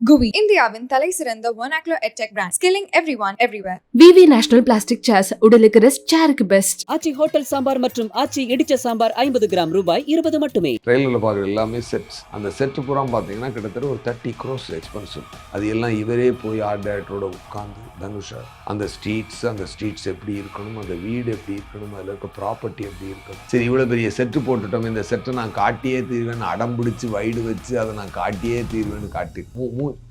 GUI இந்தியாவின் தலை சிறந்த vernacular edtech brand, skilling everyone everywhere. VV national plastic chairs உடலுக்கு ரெஸ்ட், சேருக்கு பெஸ்ட். ஆச்சி hotel sambar மற்றும் ஆச்சி இடிச்ச சாம்பார் 50 கிராம் ரூபாய் 20 மட்டுமே. ட்ரெயிலரில் பார்க்குற எல்லாமே செட்ஸ். அந்த செட்டு பூரா பார்த்தீங்கன்னா கிட்டத்தட்ட ஒரு 30 crores எக்ஸ்பென்சிவ். அது எல்லாம் இவரே போய் ஆர்ட் டைரக்டரோட உட்காந்து தனுஷா அந்த ஸ்ட்ரீட்ஸ் எப்படி இருக்கணும், அந்த வீடு எப்படி இருக்கணும், அதில் இருக்க ப்ராப்பர்ட்டி எப்படி இருக்கணும். சரி, இவ்வளோ பெரிய செட்டு போட்டுட்டோம், இந்த செட்டை நான் காட்டியே தீர்வேன்னு அடம் பிடிச்சி வைடு வச்சு அதை நான் காட்டியே தீர்வேன்னு காட்டி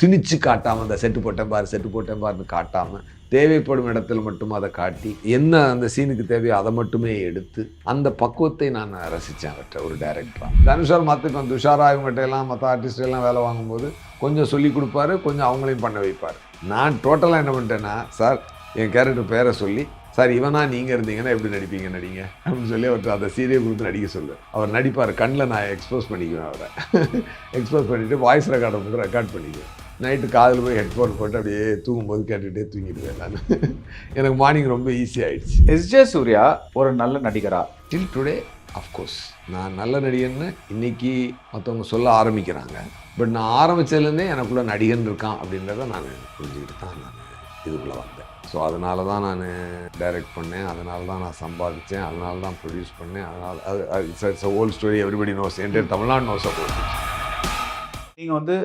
திணிச்சு காட்டாமல் அந்த செட்டு போட்டேன் பாருன்னு காட்டாமல் தேவைப்படும் இடத்துல மட்டும் அதை காட்டி என்ன அந்த சீனுக்கு தேவையோ அதை மட்டுமே எடுத்து அந்த பக்குவத்தை நான் ரசித்தேன் அவற்றை ஒரு டைரக்டராக. தனுஷார் மற்ற துஷாரா இவங்ககிட்ட எல்லாம் மற்ற ஆர்டிஸ்ட் எல்லாம் வேலை வாங்கும்போது கொஞ்சம் சொல்லி கொடுப்பாரு, கொஞ்சம் அவங்களையும் பண்ண வைப்பார். நான் டோட்டலாக என்ன பண்ணிட்டேன்னா, சார் என் கேரக்டர் பேரை சொல்லி, சார் இவனா நீங்கள் இருந்தீங்கன்னா எப்படி நடிங்க அப்படின்னு சொல்லி அவர்கிட்ட அந்த சீரியை கொடுத்து நடிக்க சொல்லுவேன். அவர் நடிப்பார், கண்ணில் நான் எக்ஸ்போஸ் பண்ணிக்குவேன். அவரை எக்ஸ்போஸ் பண்ணிவிட்டு வாய்ஸ் ரெக்கார்டை மட்டும் ரெக்கார்ட் பண்ணிக்குவேன். நைட்டு காதில் போய் ஹெட்ஃபோன் போட்டு அப்படியே தூங்கும்போது கேட்டுகிட்டே தூங்கிடுவேன் நான். எனக்கு மார்னிங் ரொம்ப ஈஸி ஆகிடுச்சு. எஸ்ஜே சூர்யா ஒரு நல்ல நடிகரா? டில் டுடே அஃப்கோர்ஸ் நான் நல்ல நடிகன்னு இன்றைக்கி மற்றவங்க சொல்ல ஆரம்பிக்கிறாங்க. பட் நான் ஆரம்பித்ததுலேருந்தே எனக்குள்ளே நடிகன் இருக்கான் அப்படின்றத நான் புரிஞ்சுக்கிட்டு தான் நான் இதுக்குள்ளே வந்தேன். ஸோ அதனால தான் நான் டைரக்ட் பண்ணேன், அதனால தான் நான் சம்பாதிச்சேன், அதனால தான் ப்ரொடியூஸ் பண்ணேன். அதனால் அது old story, everybody knows, entire Tamil Nadu knows. அப்போ நீங்கள் வந்து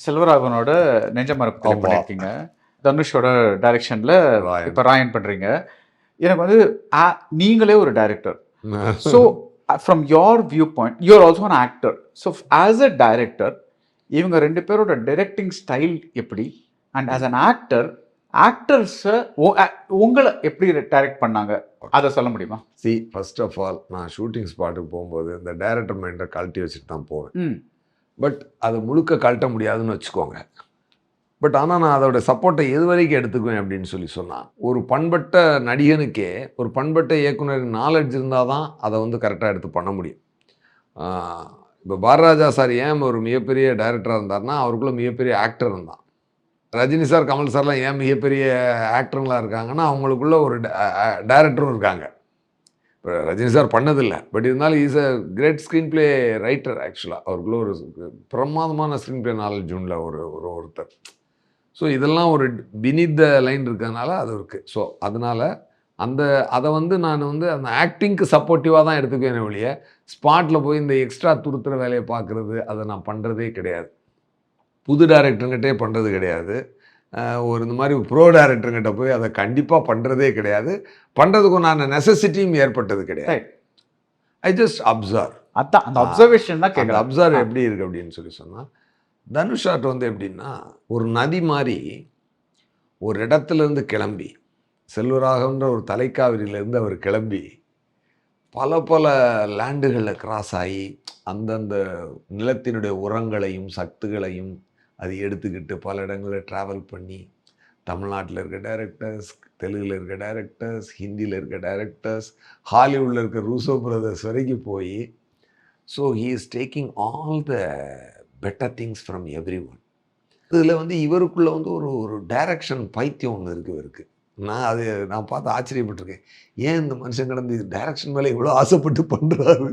செல்வராகவனோட நெஞ்சமரப்பு பண்ணியிருக்கீங்க, தனுஷோட டைரக்ஷனில் இப்போ ராயன் பண்ணுறீங்க. எனக்கு வந்து நீங்களே ஒரு director. So from your view point you are also an actor. So as a director இவங்க ரெண்டு பேரோட டைரக்டிங் ஸ்டைல் எப்படி, அண்ட் ஆஸ் அன் ஆக்டர்ஸை உங்களை எப்படி டைரக்ட் பண்ணாங்க அதை சொல்ல முடியுமா? ஃபர்ஸ்ட் ஆஃப் ஆல் நான் ஷூட்டிங் ஸ்பாட்டுக்கு போகும்போது இந்த டைரக்டர் மைண்டை கழட்டி வச்சுட்டு தான் போவேன். பட் அதை முழுக்க கழட்ட முடியாதுன்னு வச்சுக்கோங்க. பட் ஆனால் நான் அதோட சப்போர்ட்டை எது வரைக்கும் எடுத்துக்குவேன் அப்படின்னு சொன்னால், ஒரு பண்பட்ட நடிகனுக்கே ஒரு பண்பட்ட இயக்குனரின் நாலேஜ் இருந்தால் தான் அதை வந்து கரெக்டாக எடுத்து பண்ண முடியும். இப்போ பாரதிராஜா சார் ஏன் ஒரு மிகப்பெரிய டைரக்டராக இருந்தார்னா அவருக்குள்ள மிகப்பெரிய ஆக்டர் இருந்தான். ரஜினி சார், கமல் சார்லாம் ஏன் மிகப்பெரிய ஆக்டருங்களாக இருக்காங்கன்னா அவங்களுக்குள்ள ஒரு டைரக்டரும் இருக்காங்க. இப்போ ரஜினி சார் பண்ணதில்லை, பட் இருந்தாலும் is a great screenplay writer. ஆக்சுவலாக அவருக்குள்ள ஒரு பிரமாதமான ஸ்க்ரீன் பிளே நாலேஜ் உள்ள ஒருத்தர். ஸோ இதெல்லாம் ஒரு பினித் த லைன் இருக்கிறதுனால அது இருக்குது. ஸோ அதனால் அதை வந்து நான் வந்து அந்த ஆக்டிங்க்கு சப்போர்ட்டிவாக தான் எடுத்துக்குவேன் ஒழிய ஸ்பாட்டில் போய் இந்த எக்ஸ்ட்ரா துருத்துற வேலையை பார்க்குறது அதை நான் பண்ணுறதே கிடையாது. புது டைரக்டருங்கிட்டே பண்ணுறது கிடையாது. இந்த மாதிரி ப்ரோ டைரக்டருங்கிட்ட போய் அதை கண்டிப்பாக பண்ணுறதே கிடையாது. பண்ணுறதுக்கு நான் நெசசிட்டியும் ஏற்பட்டது கிடையாது. I just observe. அதான் அந்த அப்சர்வேஷன் தான் கேட்குறேன். அப்சர்வ் எப்படி இருக்குது அப்படின்னு சொன்னால், தனுஷாட் வந்து எப்படின்னா ஒரு நதி மாதிரி ஒரு இடத்துலேருந்து கிளம்பி, செல்வராகவன்ற ஒரு தலைக்காவிரியிலேருந்து அவர் கிளம்பி பல லேண்டுகளில் கிராஸ் ஆகி அந்தந்த நிலத்தினுடைய உரங்களையும் சத்துகளையும் அது எடுத்துக்கிட்டு பல இடங்களில் ட்ராவல் பண்ணி தமிழ்நாட்டில் இருக்க டைரக்டர்ஸ், தெலுங்கில் இருக்க டைரக்டர்ஸ், ஹிந்தியில் இருக்க டைரக்டர்ஸ், ஹாலிவுட்டில் இருக்க ரூசோ பிரதர்ஸ் வரைக்கும் போய், so he is taking all the better things from every one. இதில் வந்து இவருக்குள்ளே வந்து ஒரு டைரக்ஷன் பைத்தியம் ஒன்று இருக்குது. நான் பார்த்து ஆச்சரியப்பட்டிருக்கேன். ஏன் இந்த மனுஷன் கடந்து இது டைரக்ஷன் மேலே இவ்வளோ ஆசைப்பட்டு பண்ணுறாரு?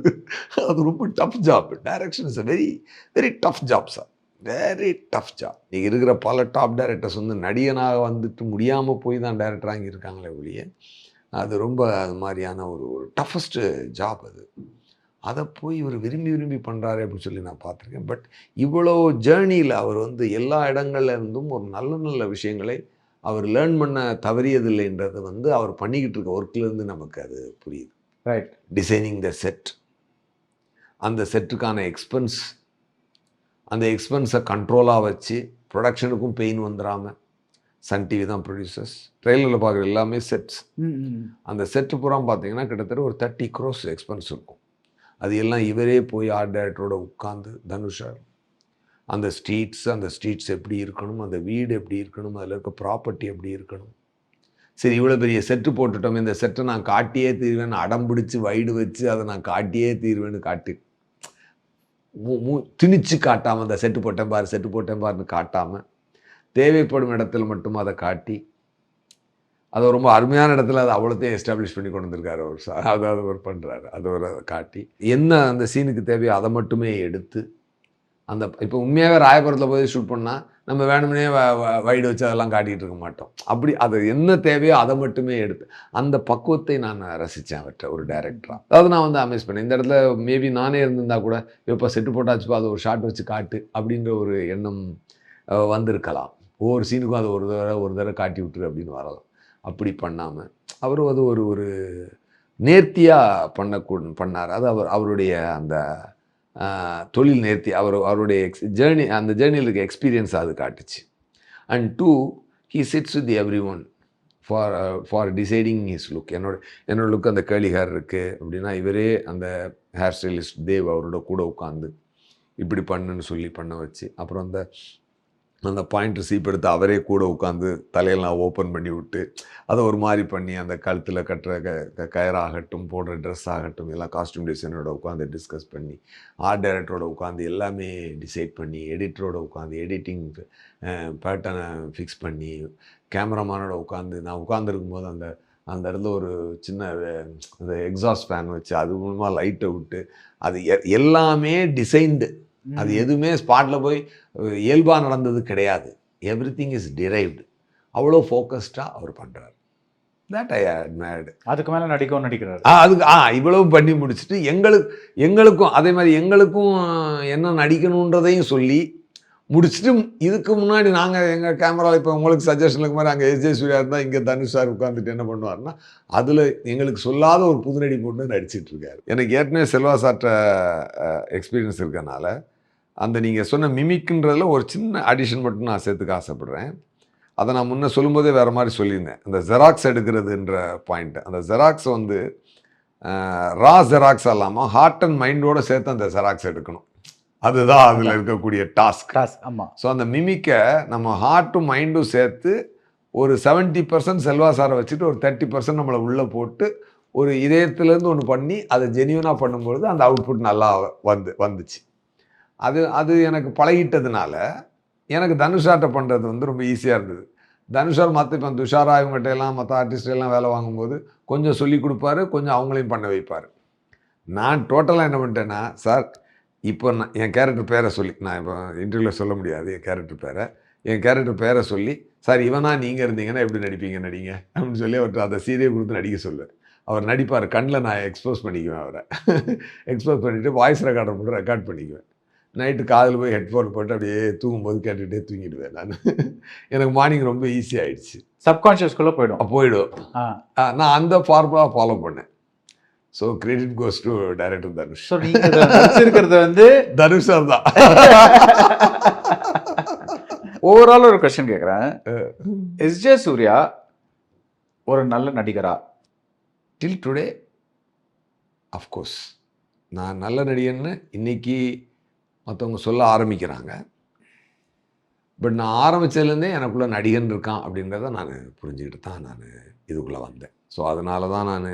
அது ரொம்ப tough job. Direction is a very very tough job sir, very tough job. நீங்கள் இருக்கிற பல டாப் டைரக்டர்ஸ் வந்து நடிகனாக வந்துட்டு முடியாமல் போய் தான் டைரக்டராக இங்கே இருக்காங்களே ஒழிய அது ரொம்ப அது மாதிரியான ஒரு டஃபஸ்ட்டு ஜாப் அது. அதை போய் இவர் விரும்பி பண்ணுறாரு அப்படின்னு சொல்லி நான் பார்த்துருக்கேன். பட் இவ்வளோ ஜேர்னியில் அவர் வந்து எல்லா இடங்கள்ல இருந்தும் ஒரு நல்ல விஷயங்களை அவர் லேர்ன் பண்ண தவறியதில்லைன்றது வந்து அவர் பண்ணிக்கிட்டு இருக்க ஒர்க்லேருந்து நமக்கு அது புரியுது. ரைட். டிசைனிங் த செட், அந்த செட்டுக்கான எக்ஸ்பென்ஸ், அந்த எக்ஸ்பென்ஸை கண்ட்ரோலாக வச்சு ப்ரொடக்ஷனுக்கும் பெயின் வந்துடாமல், சன் டிவி தான் ப்ரொடியூசர்ஸ். ட்ரெயிலரில் பார்க்குற எல்லாமே செட்ஸ். அந்த செட்டு பூரா பார்த்தீங்கன்னா கிட்டத்தட்ட ஒரு 30 crores எக்ஸ்பென்ஸ் இருக்கும். அது எல்லாம் இவரே போய் ஆர்ட் டைரக்டரோட உட்காந்து தனுஷா அந்த ஸ்ட்ரீட்ஸ் எப்படி இருக்கணும், அந்த வீடு எப்படி இருக்கணும், அதில் இருக்க ப்ராப்பர்ட்டி எப்படி இருக்கணும். சரி, இவ்வளோ பெரிய செட்டு போட்டுட்டோம், இந்த செட்டை நான் காட்டியே தீர்வேன்னு அடம் பிடிச்சி வைடு வச்சு அதை நான் காட்டியே தீர்வேன்னு காட்டி திணிச்சு காட்டாமல், அந்த செட்டு போட்டேன் பாருன்னு காட்டாமல் தேவைப்படும் இடத்துல மட்டும் அதை காட்டி அதை ரொம்ப அருமையான இடத்துல அதை அவ்வளோத்தையும் எஸ்டாப்ளிஷ் பண்ணி கொண்டு வந்திருக்காரு அவர். அதை அவர் பண்ணுறாரு. அதை காட்டி என்ன அந்த சீனுக்கு தேவையோ அதை மட்டுமே எடுத்து அந்த இப்போ உண்மையாகவே ராயபுரத்தில் போய் ஷூட் பண்ணால் நம்ம வேணும்னே வைடு வச்சு அதெல்லாம் காட்டிகிட்டு இருக்க மாட்டோம். அப்படி அது என்ன தேவையோ அதை மட்டுமே எடுத்து அந்த பக்குவத்தை நான் ரசித்தேன் அவர்கிட்ட ஒரு டைரக்டராக. அதாவது நான் வந்து அமேஸ் பண்ணேன். இந்த இடத்துல மேபி நானே இருந்திருந்தா கூட இப்போ செட்டு போட்டாச்சுப்பா அது ஒரு ஷார்ட் வச்சு காட்டு அப்படின்ற ஒரு எண்ணம் வந்திருக்கலாம். ஒவ்வொரு சீனுக்கும் அதை ஒரு தடவை காட்டி விட்டுரு அப்படின்னு வரலாம். அப்படி பண்ணாமல் அவர் அது ஒரு நேர்த்தியாக பண்ணார். அது அவருடைய அந்த தொழில் நேர்த்தி அவருடைய ஜேர்னி, அந்த ஜேர்னியில் இருக்க எக்ஸ்பீரியன்ஸ் அது காட்டுச்சு. And 2 he sits with every one for deciding his look. என்னோட லுக் அந்த கேர்லி ஹேர் இருக்குது அப்படின்னா இவரே அந்த ஹேர் ஸ்டைலிஸ்ட் தேவ் அவரோட கூட உட்காந்து இப்படி பண்ணுன்னு சொல்லி பண்ண வச்சு, அப்புறம் அந்த பாயிண்ட்டு சீப் எடுத்து அவரே கூட உட்காந்து தலையெல்லாம் ஓப்பன் பண்ணி விட்டு அதை ஒரு மாதிரி பண்ணி அந்த கழுத்தில் கட்டுற கயராகட்டும் போடுற ட்ரெஸ் ஆகட்டும் எல்லாம் காஸ்டியூம் டிசைனரோட உட்காந்து டிஸ்கஸ் பண்ணி, ஆர்ட் டைரக்டரோட உட்காந்து எல்லாமே டிசைட் பண்ணி, எடிட்டரோட உட்காந்து எடிட்டிங் பேட்டர்னை ஃபிக்ஸ் பண்ணி, கேமராமேனோட உட்காந்து நான் உட்காந்துருக்கும் போது அந்த இடத்துல ஒரு சின்ன அந்த எக்ஸாஸ்ட் ஃபேன் வச்சு அது மூலமாக லைட்டை விட்டு அது எல்லாமே டிசைன்டு. அது எதுவுமே ஸ்பாட்டில் போய் இயல்பாக நடந்தது கிடையாது. Everything is driven. அவ்வளோ ஃபோக்கஸ்டாக அவர் பண்ணுறாரு. That I admired. அதுக்கு மேலே நடிக்கிறாரு. அதுக்கு இவ்வளவு பண்ணி முடிச்சுட்டு எங்களுக்கும் அதே மாதிரி எங்களுக்கும் என்ன நடிக்கணுன்றதையும் சொல்லி முடிச்சுட்டு, இதுக்கு முன்னாடி நாங்கள் எங்கள் கேமராவில் இப்போ உங்களுக்கு சஜஷனுக்கு மாதிரி அங்கே எஸ் ஜே சூர்யா இருந்தால் இங்கே தனுஷ் சார் உட்காந்துட்டு என்ன பண்ணுவார்னா அதில் எங்களுக்கு சொல்லாத ஒரு புது நடி போட்டு நடிச்சிட்ருக்காரு. எனக்கு ஏற்கனவே செல்வா சார்ட்ட எக்ஸ்பீரியன்ஸ் இருக்கனால அந்த நீங்கள் சொன்ன மிமிக்குன்றதில் ஒரு சின்ன அடிஷன் மட்டும் நான் சேர்த்துக்க ஆசைப்பட்றேன். அதை நான் முன்னே சொல்லும்போதே வேறு மாதிரி சொல்லியிருந்தேன். அந்த ஜெராக்ஸ் எடுக்கிறதுன்ற பாயிண்ட்டு, அந்த ஜெராக்ஸ் வந்து ரா ஜெராக்ஸ் இல்லாமல் ஹார்ட் அண்ட் மைண்டோடு சேர்த்து அந்த ஜெராக்ஸ் எடுக்கணும். அதுதான் அதில் இருக்கக்கூடிய டாஸ்க். ஆமாம். ஸோ அந்த மிமிக்கை நம்ம ஹார்ட்டும் மைண்டும் சேர்த்து ஒரு 70% செல்வா சாரை வச்சுட்டு ஒரு 30% நம்மளை உள்ளே போட்டு ஒரு இதயத்துலேருந்து ஒன்று பண்ணி அதை ஜென்யூனாக பண்ணும்பொழுது அந்த அவுட்புட் நல்லா வந்துச்சு. அது எனக்கு பழகிட்டதுனால எனக்கு தனுஷார்ட்ட பண்ணுறது வந்து ரொம்ப ஈஸியாக இருந்தது. தனுஷார் மற்ற இப்போ துஷாரா இவங்ககிட்ட எல்லாம் மற்ற ஆர்டிஸ்டெல்லாம் வேலை வாங்கும்போது கொஞ்சம் சொல்லி கொடுப்பாரு, கொஞ்சம் அவங்களையும் பண்ண வைப்பார். நான் டோட்டலாக என்ன பண்ணிட்டேன்னா, சார் இப்போ நான் என் கேரக்டர் பேரை சொல்லி, நான் இப்போ இன்டர்வியூவில் சொல்ல முடியாது என் கேரக்டர் பேரை சொல்லி, சார் இவனா நீங்கள் இருந்தீங்கன்னா எப்படி நடிங்க அப்படின்னு சொல்லி அவர்கிட்ட அதை சீரியை கொடுத்து நடிக்க சொல்லுவேன். அவர் நடிப்பார். கண்ணில் நான் எக்ஸ்போஸ் பண்ணிக்குவேன். அவரை எக்ஸ்போஸ் பண்ணிவிட்டு வாய்ஸ் ரெக்கார்டர் மட்டும் ரெக்கார்ட் பண்ணிக்குவேன். நைட்டு காதில் போய் ஹெட்ஃபோன் போட்டு அப்படியே தூங்கும்போது கேட்டுகிட்டே தூங்கிடுவேன் நான். எனக்கு மார்னிங் ரொம்ப ஈஸி ஆகிடுச்சு. சப்கான்ஷியஸ்குள்ளே போயிடும். நான் அந்த ஃபார்முலா ஃபாலோ பண்ணேன். So credit goes to director Dhanush. So நீங்கள் நடிச்சிருக்கிறது வந்து தனுஷ் சார் தான். ஓவரால் ஒரு கொஸ்டின் கேட்குறேன். எஸ் ஜே சூர்யா ஒரு நல்ல நடிகரா? டில் டுடே அஃப்கோர்ஸ் நான் நல்ல நடிகன்னு இன்னைக்கு மற்றவங்க சொல்ல ஆரம்பிக்கிறாங்க. பட் நான் ஆரம்பித்ததுலேருந்தே எனக்குள்ளே நடிகன் இருக்கான் அப்படின்றத நான் புரிஞ்சுக்கிட்டு தான் நான் இதுக்குள்ளே வந்தேன். ஸோ அதனால தான் நான்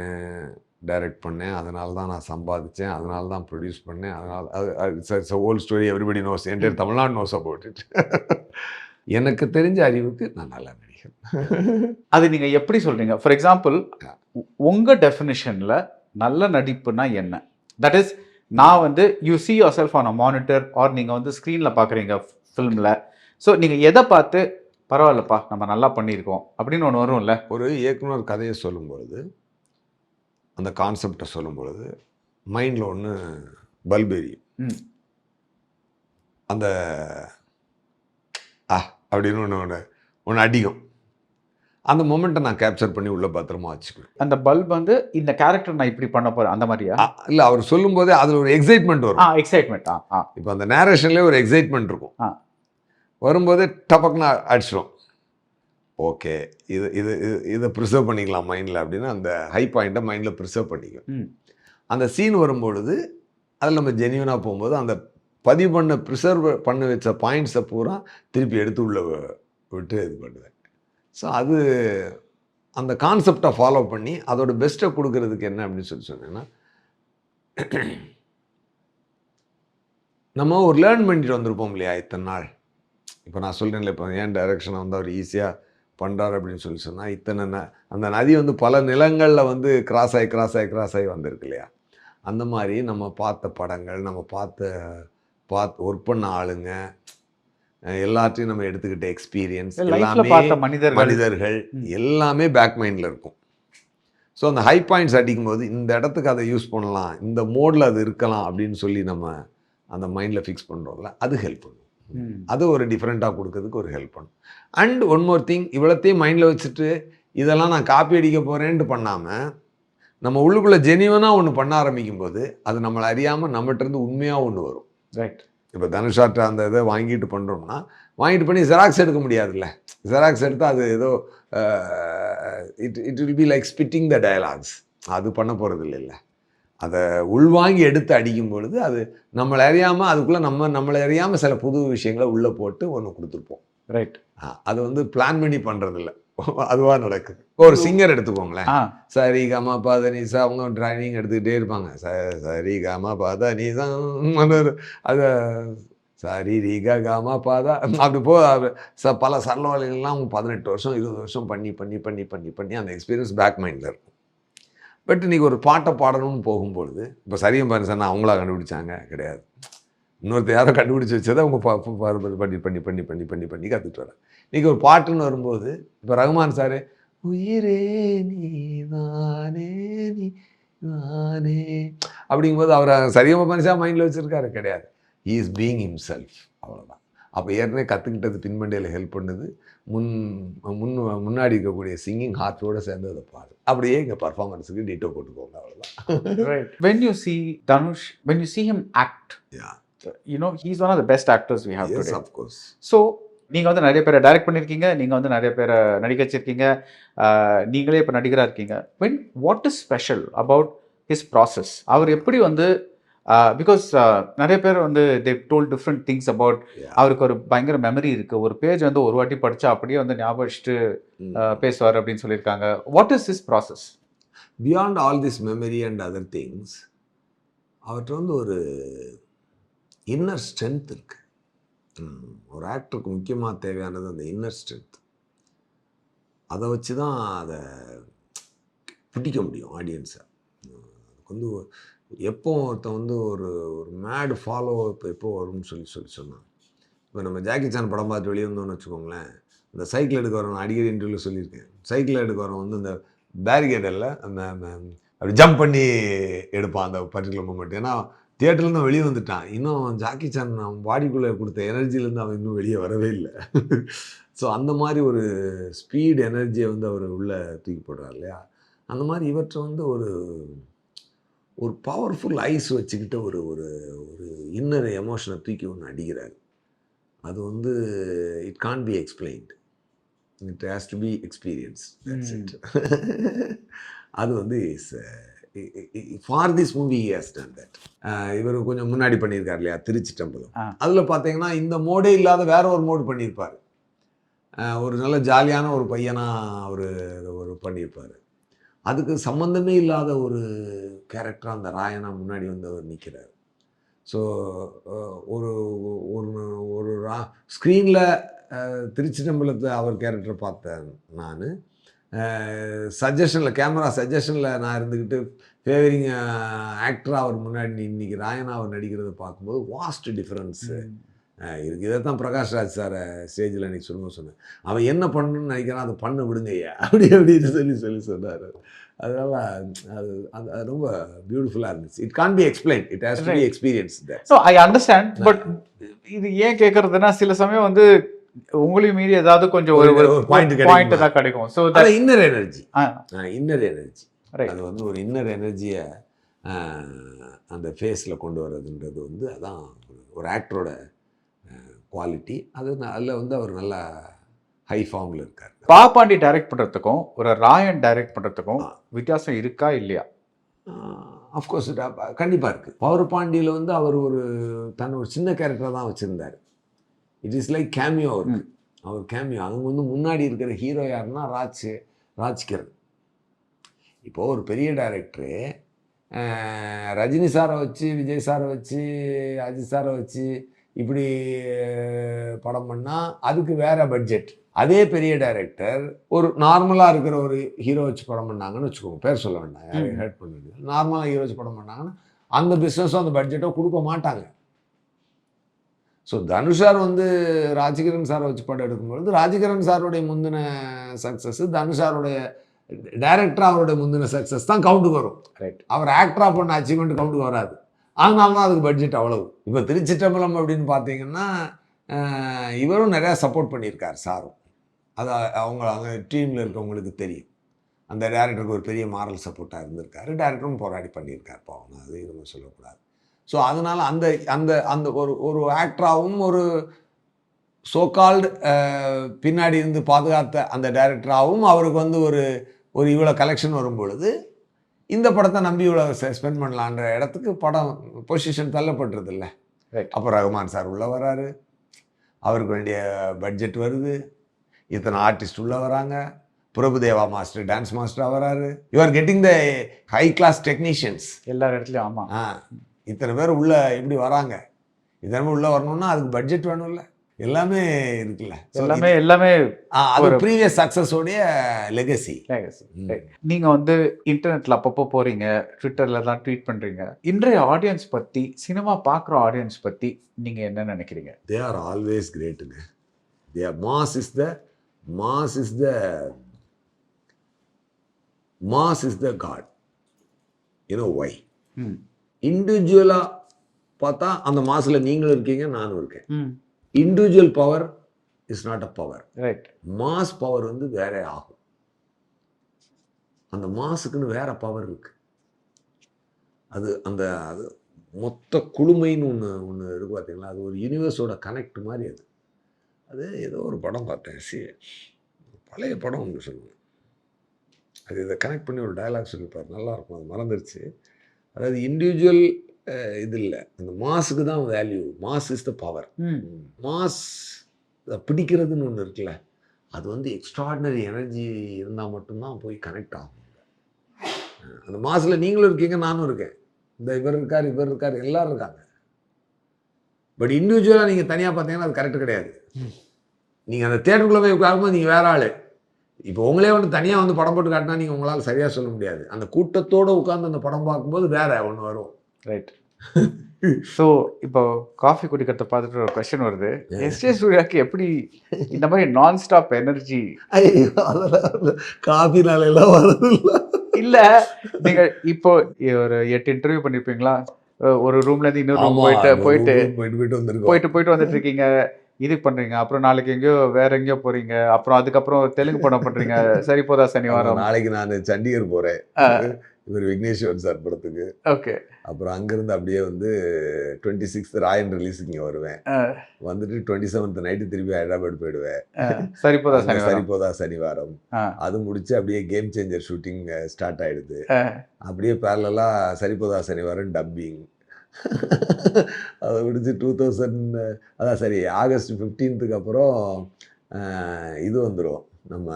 டைரக்ட் பண்ணேன், அதனால தான் நான் சம்பாதிச்சேன், அதனால தான் ப்ரொடியூஸ் பண்ணேன். அதனால் whole story everybody knows, entire Tamil Nadu nose about it. எனக்கு தெரிஞ்ச அறிவுக்கு நான் நல்ல நடிகன். அது நீங்கள் எப்படி சொல்கிறீங்க? ஃபார் எக்ஸாம்பிள் உங்கள் டெஃபினிஷனில் நல்ல நடிப்புனா என்ன? தட் இஸ் நான் வந்து you see yourself on a monitor or நீங்கள் வந்து ஸ்க்ரீனில் பார்க்குறீங்க ஃபிலிமில். ஸோ நீங்கள் எதை பார்த்து பரவாயில்லப்பா நம்ம நல்லா பண்ணியிருக்கோம் அப்படின்னு ஒன்று வரும்ல? ஒரு இயக்குனர் கதையை சொல்லும்பொழுது, அந்த கான்செப்டை சொல்லும் பொழுது மைண்டில் ஒன்று பல்ப் எரியும். அந்த அப்படின்னு ஒன்று அடிக்கும். அந்த மொமெண்ட்டை நான் கேப்சர் பண்ணி உள்ள பத்திரமா வச்சுக்குவேன். அந்த பல்ப் வந்து இந்த கேரக்டர் நான் இப்படி பண்ண போகிறேன் அந்த மாதிரியா? இல்லை, அவர் சொல்லும்போதே அதில் ஒரு எக்ஸைட்மெண்ட் வரும். எக்ஸைட்மெண்ட். இப்போ அந்த நேரேஷன்லேயே ஒரு எக்ஸைட்மெண்ட் இருக்கும். வரும்போதே டபக்குன்னு அடிச்சிடும். ஓகே, இதை ப்ரிசர்வ் பண்ணிக்கலாம் மைண்டில் அப்படின்னு அந்த ஹை பாயிண்ட்டை மைண்டில் ப்ரிசர்வ் பண்ணிக்கும். அந்த சீன் வரும்பொழுது அதில் நம்ம ஜென்யூனாக போகும்போது அந்த பதிவு ப்ரிசர்வ் பண்ண வச்ச பாயிண்ட்ஸை பூரா திருப்பி எடுத்து உள்ள விட்டு இது பண்ணுவேன். ஸோ அது அந்த கான்செப்டை ஃபாலோ பண்ணி அதோட பெஸ்ட்டை கொடுக்கறதுக்கு என்ன அப்படின்னு சொன்னேன்னா, நம்ம ஒரு லேர்ன் பண்ணிட்டு வந்திருப்போம் இல்லையா இத்தனை நாள். இப்போ நான் சொல்கிறேன்ல, இப்போ ஏன் டைரக்ஷனை வந்து அவர் ஈஸியாக பண்ணுறாரு அப்படின்னு சொன்னால், இத்தனை அந்த நதி வந்து பல நிலங்களில் வந்து கிராஸ் ஆகி வந்திருக்கு இல்லையா. அந்த மாதிரி நம்ம பார்த்த படங்கள், நம்ம பார்த்து ஒர்க் பண்ண ஆளுங்க, எல்லாத்தையும் நம்ம எடுத்துக்கிட்ட எக்ஸ்பீரியன்ஸ் லைஃப்ல எல்லாமே பார்த்த மனிதர்கள் எல்லாமே பேக் மைண்டில் இருக்கும். ஸோ அந்த ஹை பாயிண்ட்ஸ் அடிக்கும்போது இந்த இடத்துக்கு அதை யூஸ் பண்ணலாம், இந்த மோடில் அது இருக்கலாம் அப்படின்னு சொல்லி நம்ம அந்த மைண்டில் ஃபிக்ஸ் பண்ணுறோம்ல, அது ஹெல்ப் பண்ணும். அது ஒரு டிஃப்ரெண்ட்டாக கொடுக்கறதுக்கு ஒரு ஹெல்ப் பண்ணும். அண்ட் ஒன் மோர் திங், இவ்வளோத்தையும் மைண்டில் வச்சுட்டு இதெல்லாம் நான் காப்பி அடிக்க போகிறேன்ட்டு பண்ணாமல் நம்ம உள்ளுக்குள்ளே ஜெனிவனாக ஒன்று பண்ண ஆரம்பிக்கும் போது அது நம்மளை அறியாமல் நம்மகிட்டருந்து உண்மையாக ஒன்று வரும். ரைட். இப்போ தனுஷாட்ட அந்த இதை வாங்கிட்டு பண்ணுறோம்னா வாங்கிட்டு பண்ணி ஜெராக்ஸ் எடுக்க முடியாதுல்ல. ஜெராக்ஸ் எடுத்தால் அது ஏதோ it will be like spitting the dialogues. அது பண்ண போகிறது இல்லைல்ல. அதை உள்வாங்கி எடுத்து அடிக்கும் பொழுது அது நம்மளை அறியாமல் அதுக்குள்ளே நம்மளை அறியாமல் சில புது விஷயங்களை உள்ளே போட்டு ஒன்று கொடுத்துருப்போம். ரைட். அது வந்து பிளான் பண்ணி பண்ணுறதில்ல, அதுவாக நடக்குது. ஒரு சிங்கர் எடுத்துக்கோங்களேன், சரி கமா பாத நீசா, அவங்க ட்ரைனிங் எடுத்துக்கிட்டே இருப்பாங்க. சரி கமா பாத நீசா, அது சரி ரீகா காமா பாதா அப்படி பல சரளவாளிகள்லாம் அவங்க 18 வருஷம் 20 வருஷம் பண்ணி பண்ணி பண்ணி பண்ணி பண்ணி அந்த எக்ஸ்பீரியன்ஸ் பேக் மைண்டில் இருக்கும். பட் இன்றைக்கி ஒரு பாட்டை பாடணும்னு போகும்பொழுது, இப்போ சரியம் பாரு சார், நான் அவங்களா கண்டுபிடிச்சாங்க கிடையாது, இன்னொருத்தர் யாரோ கண்டுபிடிச்சி வச்சதை அவங்க பண்ணி பண்ணி பண்ணி பண்ணி பண்ணி பண்ணி கற்றுட்டு வரேன். இன்றைக்கி ஒரு பாட்டுன்னு வரும்போது, இப்போ ரகுமான் சார் உயிரே நீ தானே நீ தானே அப்படிங்கும்போது அவர் சரியம் மனுஷா மைண்டில் வச்சுருக்காரு கிடையாது. ஹீ இஸ் பீயிங் ஹிம்செல்ஃப், அவ்வளோதான். அப்போ ஏற்கனவே கற்றுக்கிட்டது பின்மண்டையில் ஹெல்ப் பண்ணுது. முன்னாடி இருக்கக்கூடிய சிங்கிங் ஹார்ட்டோடு சேர்ந்து அதை பாரு. அப்படியே இங்கே பர்ஃபார்மன்ஸுக்கு டீட்டோ போட்டுக்கோங்க, அவ்வளோதான். When you see Dhanush, when you see him act, yeah, you know, he's one of the best actors we have today. Yes, of course. So நீங்கள் வந்து நிறைய பேரை டைரக்ட் பண்ணியிருக்கீங்க, நீங்கள் வந்து நிறைய பேரை நடிக்க வச்சிருக்கீங்க, நீங்களே இப்போ நடிகராக இருக்கீங்க. What is special about his process? அவர் எப்படி வந்து பிகாஸ் நிறைய பேர் வந்து they've told different things about, அவருக்கு ஒரு பயங்கர மெமரி இருக்குது, ஒரு பேஜ் வந்து ஒரு வாட்டி படித்தா அப்படியே வந்து ஞாபகம் வச்சுட்டு பேசுவார் அப்படின்னு சொல்லியிருக்காங்க. What is this process? Beyond all this memory and other things, அவர்கிட்ட வந்து ஒரு இன்னர் ஸ்ட்ரென்த் இருக்குது. ஒரு ஆக்டருக்கு முக்கியமாக தேவையானது அந்த இன்னர் ஸ்ட்ரென்த். அதை வச்சு தான் அதை பிடிக்க முடியும் ஆடியன்ஸை. அதுக்கு வந்து எப்போ ஒருத்தன் வந்து ஒரு மேடு ஃபாலோ எப்போ வரும்னு சொல்லி சொன்னான். இப்போ நம்ம ஜாக்கி சான் படம் பார்த்து வெளியே வந்தோம்னு வச்சுக்கோங்களேன், இந்த சைக்கிள் எடுக்க வரவன் அடிக்கடி இன்டர்வியூ சொல்லியிருக்கேன், சைக்கிள் எடுக்க வரவன் வந்து இந்த பேரிகேடில் அப்படி ஜம்ப் பண்ணி எடுப்பான் அந்த பர்டிகுலர் மூமெண்ட். ஏன்னா தியேட்டர்லேருந்து வெளியே வந்துட்டான், இன்னும் ஜாக்கி சான் அவன் பாடிக்குள்ளே கொடுத்த எனர்ஜிலேருந்து அவன் இன்னும் வெளியே வரவே இல்லை. ஸோ அந்த மாதிரி ஒரு ஸ்பீட் எனர்ஜியை வந்து அவர் உள்ளே தூக்கி போடுறார் இல்லையா. அந்த மாதிரி இவற்றை வந்து ஒரு பவர்ஃபுல் ஐஸ் வச்சுக்கிட்ட ஒரு ஒரு ஒரு இன்னர் எமோஷனை தூக்கி ஒன்று அடிக்கிறார். அது வந்து it can't be explained, it has to be experience. அது வந்து is for this movie has done that. இவர் கொஞ்சம் முன்னாடி பண்ணியிருக்கார் இல்லையா திருச்சி டெம்பிள், அதில் பார்த்தீங்கன்னா இந்த மோடே இல்லாத வேற ஒரு மோடு பண்ணியிருப்பார். ஒரு நல்ல ஜாலியான ஒரு பையனாக அவர் பண்ணியிருப்பார். அதுக்கு சம்மந்தமே இல்லாத ஒரு கேரக்டராக அந்த ராயனா முன்னாடி வந்து அவர் நிற்கிறார். ஸோ ஒரு ஒரு ஸ்க்ரீனில் திருச்சி டெம்பிளத்தை அவர் கேரக்டரை பார்த்தேன் நான். சஜஷனில் கேமரா சஜஷனில் நான் இருந்துக்கிட்டு ஃபேவரிங் ஆக்டராக அவர் முன்னாடி இன்றைக்கி ராயனா அவர் நடிக்கிறத பார்க்கும்போது வாஸ்ட் டிஃப்ரென்ஸு இருக்குது. இதை தான் பிரகாஷ் ராஜ் சாரை ஸ்டேஜில் அன்றைக்கி சொன்னேன், அவன் என்ன பண்ணணும்னு நினைக்கிறான் அதை பண்ண விடுங்கய்யா அப்படின்னு சொல்லி சொன்னார். அதனால் அது ரொம்ப பியூட்டிஃபுல்லாக இருந்துச்சு. It can be explain, it has to be experience. So I understand. But இது ஏன் கேட்குறதுன்னா சில சமயம் வந்து உங்களையும் மீறி ஏதாவது கொஞ்சம் ஒரு பாயிண்ட் தான் கிடைக்கும். ஸோ இன்னர் எனர்ஜி அது வந்து ஒரு இன்னர் எனர்ஜியை அந்த ஃபேஸில் கொண்டு வர்றதுன்றது வந்து அதான் ஒரு ஆக்டரோட குவாலிட்டி. அதில் வந்து அவர் நல்லா ஹை ஃபார்மில் இருக்கார். பாப்பாண்டி டைரக்ட் பண்ணுறதுக்கும் ஒரு ராயன் டைரக்ட் பண்ணுறதுக்கும் வித்தியாசம் இருக்கா இல்லையா? அஃப்கோர்ஸ் கண்டிப்பாக இருக்குது. பவர் பாண்டியில் வந்து அவர் ஒரு சின்ன கேரக்டராக தான் வச்சுருந்தார். It is like cameo. அவர் கேமியோ. அவங்க வந்து முன்னாடி இருக்கிற ஹீரோ யாருன்னா ராஜ்கிரண். இப்போது ஒரு பெரிய டைரக்டரு ரஜினி சாரை வச்சு, விஜய் சாரை வச்சு, அஜித் சாரை வச்சு இப்படி படம் பண்ணால் அதுக்கு வேறு பட்ஜெட். அதே பெரிய டைரக்டர் ஒரு நார்மலாக இருக்கிற ஒரு ஹீரோ வச்சு படம் பண்ணாங்கன்னு வச்சுக்கோங்க, பேர் சொல்ல வேண்டாம், யாரையும் ஹேட் பண்ணிடுது, நார்மலாக ஹீரோ வச்சு படம் பண்ணாங்கன்னா அந்த பிஸ்னஸும் அந்த பட்ஜெட்டோ கொடுக்க மாட்டாங்க. ஸோ தனுஷார் வந்து ராஜகிரண் சாரை வச்சு படம் எடுக்கும்பொழுது ராஜகிரண் சாருடைய முந்தின சக்ஸஸ், தனுஷாருடைய டைரக்டராக அவருடைய முந்தின சக்ஸஸ் தான் கவுண்ட்டுக்கு வரும். ரைட். அவர் ஆக்டராக பண்ண அச்சீவ்மெண்ட் கவுண்ட்டுக்கு வராது. அதனால தான் அதுக்கு பட்ஜெட் அவ்வளவு. இப்போ திருச்சிற்றம்பலம் அப்படின்னு பார்த்தீங்கன்னா இவரும் நிறையா சப்போர்ட் பண்ணியிருக்கார் சாரும். அது அவங்க டீமில் இருக்கவங்களுக்கு தெரியும். அந்த டேரக்டருக்கு ஒரு பெரிய மாரல் சப்போர்ட்டாக இருந்திருக்காரு. டேரக்டரும் போராடி பண்ணியிருக்கார் பாவம், அது நம்ம சொல்லக்கூடாது. ஸோ அதனால் அந்த அந்த அந்த ஒரு ஆக்டராகவும் ஒரு சோகால்டு பின்னாடி இருந்து பாதுகாத்த அந்த டைரக்டராகவும் அவருக்கு வந்து ஒரு இவ்வளோ கலெக்ஷன் வரும் பொழுது இந்த படத்தை நம்பி இவ்வளோ ஸ்பெண்ட் பண்ணலான்ற இடத்துக்கு படம் பொசிஷன் தள்ளப்படுறது இல்லை. அப்போ ரகுமான் சார் உள்ளே வராரு, அவருக்கு வேண்டிய பட்ஜெட் வருது, இத்தனை ஆர்டிஸ்ட் உள்ளே வராங்க, பிரபுதேவா மாஸ்டர் டான்ஸ் மாஸ்டராக வராரு, you are getting the high class technicians எல்லா இடத்துலையும். ஆமாம், இத்தனை பேர் உள்ளே எப்படி வராங்க, இத்தனை பேர் உள்ளே வரணும்னா அதுக்கு பட்ஜெட் வேணும்ல, எல்லாமே இருக்குல்ல. எல்லாமே அது ப்ரீவியஸ் சக்ஸஸோடைய லெகசி. நீங்கள் வந்து இன்டர்நெட்டில் அப்பப்போ போகிறீங்க, ட்விட்டரில் தான் ட்வீட் பண்ணுறீங்க. இன்றைய ஆடியன்ஸ் பற்றி, சினிமா பார்க்குற ஆடியன்ஸ் பற்றி நீங்கள் என்ன நினைக்கிறீங்க? தே ஆர் ஆல்வேஸ் கிரேட்டுங்க. Mass is the god. You know why? இண்டிவிஜுவலாக பார்த்தா அந்த மாஸில் நீங்களும் இருக்கீங்க, நானும் இருக்கேன். Individual power is not a power. Right. Mass power வந்து வேற ஆகும். அந்த மாஸுக்குன்னு வேற பவர் இருக்கு. அது மொத்த குழுமைன்னு ஒன்று இருக்கு பார்த்தீங்களா, அது ஒரு யூனிவர்ஸோட கனெக்ட் மாதிரி. அது ஏதோ ஒரு படம் பார்த்தேன், பழைய படம் ஒன்று சொல்லுவேன், அது இதை கனெக்ட் பண்ணி ஒரு டயலாக் சொல்லிப்பார், நல்லாயிருக்கும், அது மறந்துருச்சு. அதாவது இண்டிவிஜுவல் இது இல்லை, அந்த மாஸுக்கு தான் value. Mass is the power. Mass பிடிக்கிறதுன்னு ஒன்று இருக்குல்ல, அது வந்து எக்ஸ்ட்ராடினரி எனர்ஜி இருந்தால் மட்டும்தான் போய் கனெக்ட் ஆகும். அந்த மாஸில் நீங்களும் இருக்கீங்க, நானும் இருக்கேன், இந்த இவர் இருக்கார் எல்லோரும் இருக்காங்க. பட் இண்டிவிஜுவலாக நீங்கள் தனியாக பார்த்தீங்கன்னா அது கரெக்டு கிடையாது. நீங்கள் அந்த தேட்டருக்குள்ளே போய் உட்காரும்போது நீங்கள் வேற ஆள். இப்போ உங்களே வந்து தனியாக வந்து படம் போட்டு காட்டினா நீங்கள் உங்களால் சரியாக சொல்ல முடியாது. அந்த கூட்டத்தோடு உட்காந்து அந்த படம் பார்க்கும்போது வேற ஒன்று வரும். ரைட். ஸோ இப்போ காஃபி குடிக்கிறத பார்த்துட்டு ஒரு கொஸ்டின் வருது, எஸ்ஜே சூர்யாவுக்கு எப்படி இந்த மாதிரி நான் ஸ்டாப் எனர்ஜி? அதெல்லாம் காஃபினால எல்லாம் வரது இல்லை. நீங்கள் இப்போ ஒரு 8 இன்டர்வியூ பண்ணியிருப்பீங்களா? ஒரு ரூம்லேருந்து இன்னொரு ரூம் போயிட்டு வந்துட்டு இருக்கீங்க, இதுக்கு பண்ணுறீங்க, அப்புறம் நாளைக்கு எங்கேயோ வேற எங்கேயோ போகிறீங்க, அப்புறம் அதுக்கப்புறம் தெலுங்கு படம் பண்ணுறீங்க, சரிபோதா சனிவாரம். நாளைக்கு நான் சண்டிகர் போகிறேன், இவர் விக்னேஸ்வர் சார் படத்துக்கு. ஓகே. அப்புறம் அங்கேருந்து அப்படியே வந்து 26th ராயன் ரிலீஸ் இங்கே வருவேன். வந்துட்டு 27th நைட்டு திருப்பி ஹைதராபாத் போயிடுவேன். சரிபோதா சனிவாரம். அது முடிச்சு அப்படியே கேம் சேஞ்சர் ஷூட்டிங் ஸ்டார்ட் ஆயிடுது. அப்படியே பேரலாக சரிபோதா சனிவாரம் டப்பிங். அதை முடிச்சு 2000 அதான் சரி ஆகஸ்ட் 15th அப்புறம் இது வந்துடும், நம்ம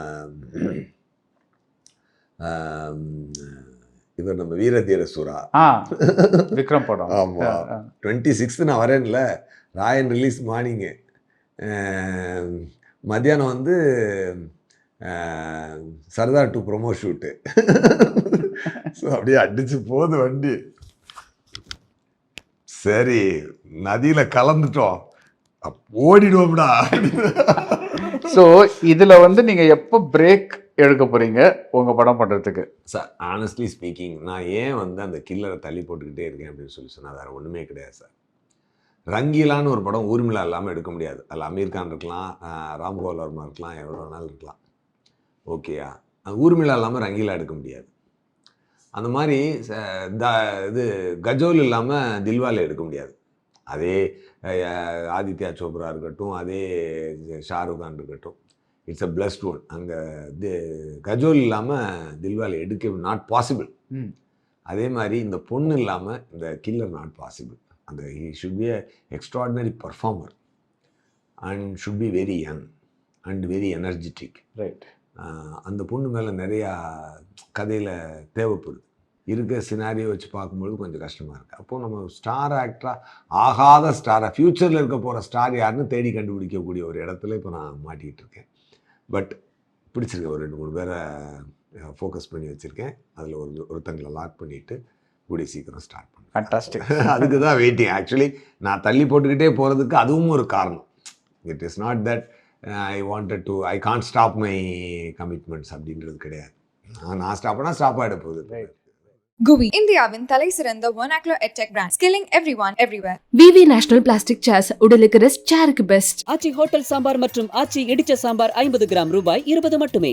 இவர் நம்ம வீரதீர சூரா விக்ரம் படம். ஆமாம், 26th நான் வரேன்ல, ராயன் ரிலீஸ் மார்னிங்கு, மத்தியானம் வந்து சர்தார் 2 ப்ரொமோ ஷூட்டு. ஸோ அப்படியே அடிச்சு போகுது வண்டி. சரி நதியில் கலந்துட்டோம், ஓடிடுவோம்டா. ஸோ இதில் வந்து நீங்கள் எப்போ பிரேக் எடுக்க போகிறீங்க உங்கள் படம் பண்ணுறதுக்கு? சார் ஆனஸ்ட்லி ஸ்பீக்கிங், நான் ஏன் வந்து அந்த கில்லரை தள்ளி போட்டுக்கிட்டே இருக்கேன் அப்படின்னு சொல்லி சொன்னால் வேறு ஒன்றுமே கிடையாது சார். ரங்கீலான்னு ஒரு படம் ஊர்மிளா இல்லாமல் எடுக்க முடியாது. அதில் அமீர் கான் இருக்கலாம், ராம்கோபால் வர்மா இருக்கலாம், எவ்வளோ வேணாலும் இருக்கலாம், ஓகேயா. ஊர்மிளா இல்லாமல் ரங்கீலா எடுக்க முடியாது. அந்த மாதிரி இது கஜோல் இல்லாமல் தில்வாலே எடுக்க முடியாது. அதே ஆதித்யா சோப்ரா இருக்கட்டும், அதே ஷாருக் கான் இருக்கட்டும், இட்ஸ் அ பிளஸ்ட் ஒன். அங்கே கஜோல் இல்லாமல் தில்வாலே எடுக்க நாட் பாசிபிள். அதே மாதிரி இந்த பொண்ணு இல்லாமல் இந்த கில்லர் நாட் பாசிபிள். அந்த he should be a extraordinary performer and should be very young and very energetic. Right. அந்த பொண்ணு மேலே நிறையா கதையில் தேவைப்படுது. இருக்க சினாரியோ வச்சு பார்க்கும்பொழுது கொஞ்சம் கஷ்டமாக இருக்குது. அப்போது நம்ம ஸ்டார் ஆக்டராக ஆகாத ஸ்டாராக ஃப்யூச்சரில் இருக்க போகிற ஸ்டார் யாருன்னு தேடி கண்டுபிடிக்கக்கூடிய ஒரு இடத்துல இப்போ நான் மாட்டிக்கிட்டு இருக்கேன். பட் பிடிச்சிருக்கேன், ஒரு 2-3 பேரை ஃபோக்கஸ் பண்ணி வச்சுருக்கேன். அதில் ஒருத்தங்களை லாக் பண்ணிவிட்டு கூடிய சீக்கிரம் ஸ்டார்ட் பண்ணுவேன். ஃபேண்டாஸ்டிக். அதுக்கு தான் வெயிட்டிங். ஆக்சுவலி நான் தள்ளி போட்டுக்கிட்டே போகிறதுக்கு அதுவும் ஒரு காரணம். It is not that I can't stop my commitments அப்படின்றது கிடையாது. நான் ஸ்டாப் பண்ணால் ஸ்டாப் ஆகிட போகுது. GUI, இந்தியாவின் தலை சிறந்த vernacular edtech brand, skilling everyone everywhere. விவி நேஷனல் பிளாஸ்டிக் சேர்ஸ் உடலுக்கு ரெஸ்ட் சேருக்கு பெஸ்ட். ஆச்சி ஹோட்டல் சாம்பார் மற்றும் ஆச்சி இடிச்ச சாம்பார் 50 கிராம் ரூபாய் 20 மட்டுமே.